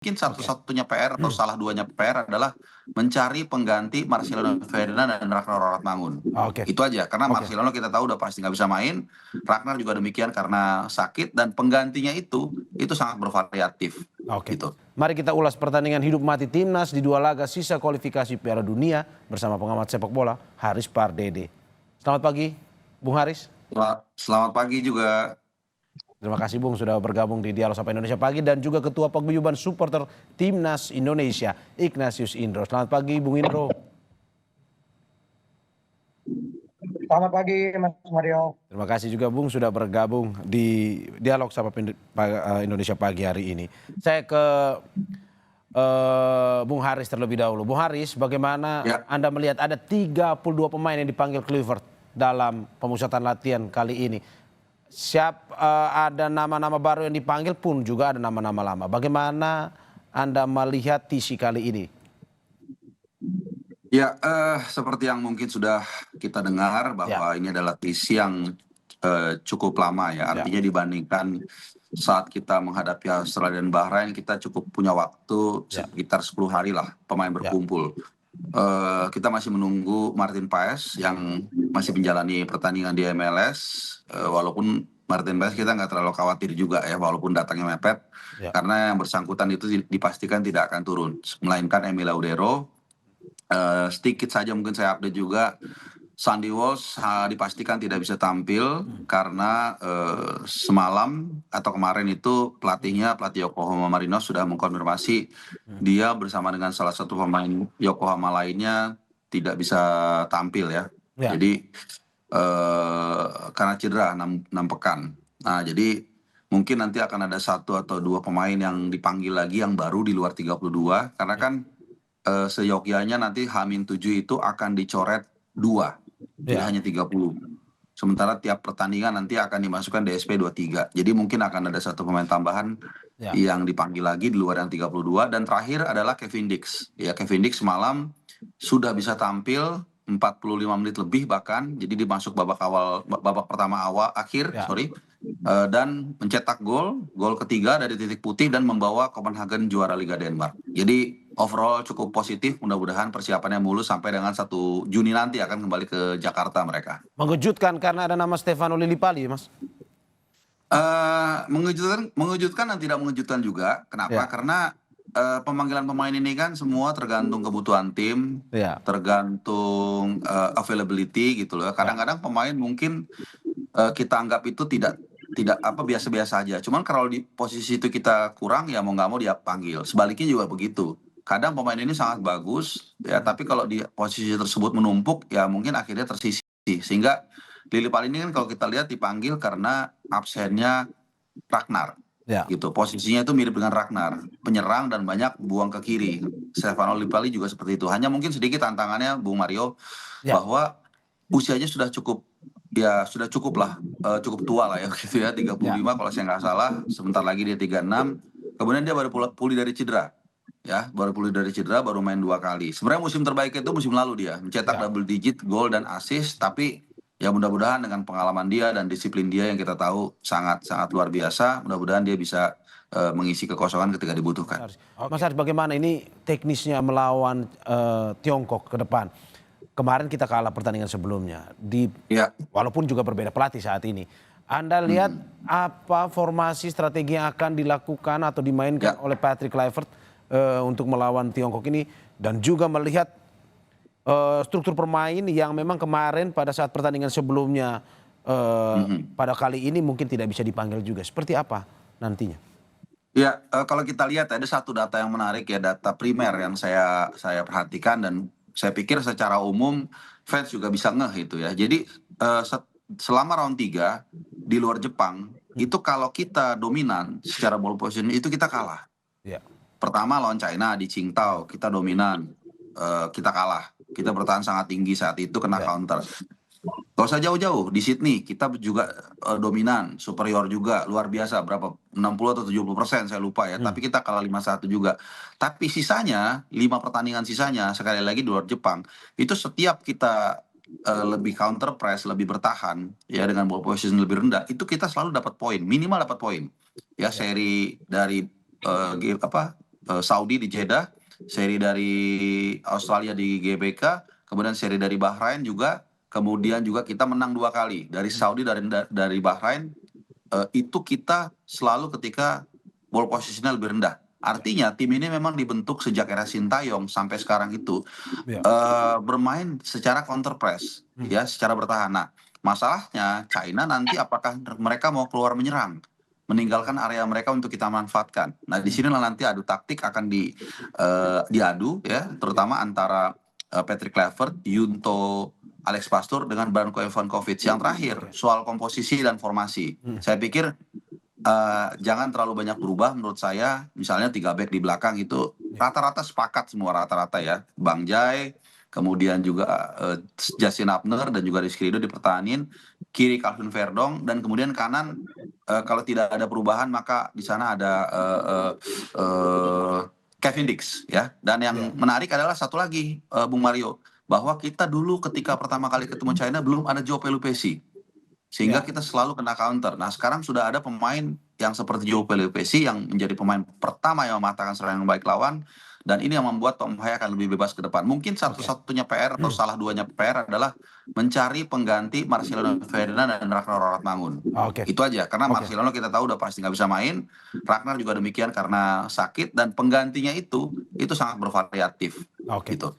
Mungkin Oke. satu-satunya PR atau salah duanya PR adalah mencari pengganti Marcelino Ferdinand dan Ragnar Raratmangun. Oke. Itu aja, karena Oke. Marcelino kita tahu udah pasti nggak bisa main, Ragnar juga demikian karena sakit, dan penggantinya itu sangat bervariatif, Oke. gitu. Mari kita ulas pertandingan hidup mati timnas di 2 laga sisa kualifikasi Piala Dunia bersama pengamat sepak bola Haris Pardede. Selamat pagi, Bung Haris. Selamat pagi juga. Terima kasih Bung sudah bergabung di Dialog Sapa Indonesia Pagi, dan juga Ketua Paguyuban Supporter Timnas Indonesia Ignatius Indro. Selamat pagi Bung Indro. Selamat pagi Mas Mario. Terima kasih juga Bung sudah bergabung di Dialog Sapa Indonesia Pagi hari ini. Saya ke Bung Haris terlebih dahulu. Bung Haris, bagaimana Ya. Anda melihat ada 32 pemain yang dipanggil Kluivert dalam pemusatan latihan kali ini? Ada nama-nama baru yang dipanggil pun juga ada nama-nama lama. Bagaimana Anda melihat TC kali ini? Ya, seperti yang mungkin sudah kita dengar bahwa ini adalah TC yang cukup lama ya. Artinya dibandingkan saat kita menghadapi Australia dan Bahrain, kita cukup punya waktu sekitar 10 hari lah pemain berkumpul. Kita masih menunggu Martin Paes yang masih menjalani pertandingan di MLS. Walaupun Martin Paes kita nggak terlalu khawatir juga ya, walaupun datangnya mepet, karena yang bersangkutan itu dipastikan tidak akan turun, melainkan Emil Laudero. Sedikit saja mungkin saya update juga, Sandy Walsh dipastikan tidak bisa tampil karena semalam atau kemarin itu pelatih Yokohama Marinos sudah mengkonfirmasi dia bersama dengan salah satu pemain Yokohama lainnya tidak bisa tampil ya. Jadi karena cedera 6 pekan. Nah, jadi mungkin nanti akan ada 1 atau 2 pemain yang dipanggil lagi yang baru di luar 32, karena kan seyogyanya nanti H-7 itu akan dicoret 2. Jadi hanya 30. Sementara tiap pertandingan nanti akan dimasukkan DSP 23. Jadi mungkin akan ada 1 pemain tambahan yang dipanggil lagi di luar yang 32. Dan terakhir adalah Kevin Dix. Ya, Kevin Dix semalam sudah bisa tampil 45 menit lebih bahkan. Jadi dimasuk babak pertama akhir. Dan mencetak gol ketiga dari titik putih dan membawa Copenhagen juara Liga Denmark. Jadi overall cukup positif, mudah-mudahan persiapannya mulus sampai dengan 1 Juni nanti akan kembali ke Jakarta mereka. Mengejutkan karena ada nama Stefano Lillipali, Mas? Mengejutkan dan tidak mengejutkan juga. Kenapa? Karena pemanggilan pemain ini kan semua tergantung kebutuhan tim, tergantung availability gitu loh. Kadang-kadang pemain mungkin kita anggap itu tidak biasa-biasa aja. Cuman kalau di posisi itu kita kurang, ya mau nggak mau dia panggil. Sebaliknya juga begitu. Kadang pemain ini sangat bagus ya, tapi kalau di posisi tersebut menumpuk ya mungkin akhirnya tersisih. Sehingga Lillipali ini kan kalau kita lihat dipanggil karena absennya Ragnar. Gitu. Posisinya itu mirip dengan Ragnar, penyerang dan banyak buang ke kiri. Stefano Lillipali juga seperti itu. Hanya mungkin sedikit tantangannya Bung Mario bahwa usianya sudah cukup lah, cukup tua lah ya gitu ya, 35 kalau saya nggak salah, sebentar lagi dia 36. Kemudian dia baru pulih dari cedera. Ya, baru main 2 kali. Sebenarnya musim terbaik itu musim lalu dia mencetak double digit gol dan assist, tapi ya mudah-mudahan dengan pengalaman dia dan disiplin dia yang kita tahu sangat luar biasa, mudah-mudahan dia bisa mengisi kekosongan ketika dibutuhkan. Mas Haris, bagaimana ini teknisnya melawan Tiongkok ke depan? Kemarin kita kalah pertandingan sebelumnya, walaupun juga berbeda pelatih saat ini. Anda lihat apa formasi strategi yang akan dilakukan atau dimainkan oleh Patrick Kluivert untuk melawan Tiongkok ini, dan juga melihat struktur permain yang memang kemarin pada saat pertandingan sebelumnya pada kali ini mungkin tidak bisa dipanggil juga. Seperti apa nantinya? Ya, kalau kita lihat ada satu data yang menarik ya, data primer yang saya perhatikan dan saya pikir secara umum fans juga bisa ngeh itu ya. Jadi selama round 3 di luar Jepang itu kalau kita dominan secara ball position itu kita kalah. Pertama lawan China di Qingdao kita dominan, kita kalah. Kita bertahan sangat tinggi saat itu, kena counter. Gak usah jauh-jauh, di Sydney kita juga dominan, superior juga, luar biasa, berapa 60 atau 70% saya lupa ya, tapi kita kalah 5-1 juga. Tapi sisanya 5 pertandingan sisanya, sekali lagi di luar Jepang, itu setiap kita lebih counter press, lebih bertahan ya dengan ball position lebih rendah, itu kita selalu dapat poin, minimal dapat poin. Ya, seri dari Saudi di Jeddah, seri dari Australia di GBK, kemudian seri dari Bahrain juga, kemudian juga kita menang 2 kali dari Saudi dari Bahrain. Itu kita selalu ketika ball positionnya lebih rendah. Artinya tim ini memang dibentuk sejak era Sintayong sampai sekarang itu bermain secara counter press, ya, secara bertahan. Nah, masalahnya China nanti apakah mereka mau keluar menyerang, meninggalkan area mereka untuk kita manfaatkan. Nah, di sinilah nanti adu taktik akan diadu, ya, terutama antara Patrick Kluivert, Junto Alex Pastur dengan Branko Ivanovic. Yang terakhir soal komposisi dan formasi, saya pikir jangan terlalu banyak berubah menurut saya. Misalnya 3 back di belakang itu rata-rata sepakat semua, rata-rata ya. Bang Jai, kemudian juga Justin Abner dan juga Rizky Ridho dipertahanin, kiri Calvin Verdong, dan kemudian kanan kalau tidak ada perubahan maka di sana ada Kevin Dix, ya. Dan yang menarik adalah satu lagi, Bung Mario, bahwa kita dulu ketika pertama kali ketemu China belum ada Joe Pelupesi, sehingga kita selalu kena counter. Nah, sekarang sudah ada pemain yang seperti Joe Pelupesi yang menjadi pemain pertama yang mematahkan serangan baik lawan, dan ini yang membuat Tom Haya akan lebih bebas ke depan. Mungkin satu-satunya PR atau salah duanya PR adalah mencari pengganti Marcelino Ferdinand dan Ragnar Ortmangun. Itu aja, karena Marcelino kita tahu udah pasti nggak bisa main, Ragnar juga demikian karena sakit, dan penggantinya itu sangat bervariatif. Gitu.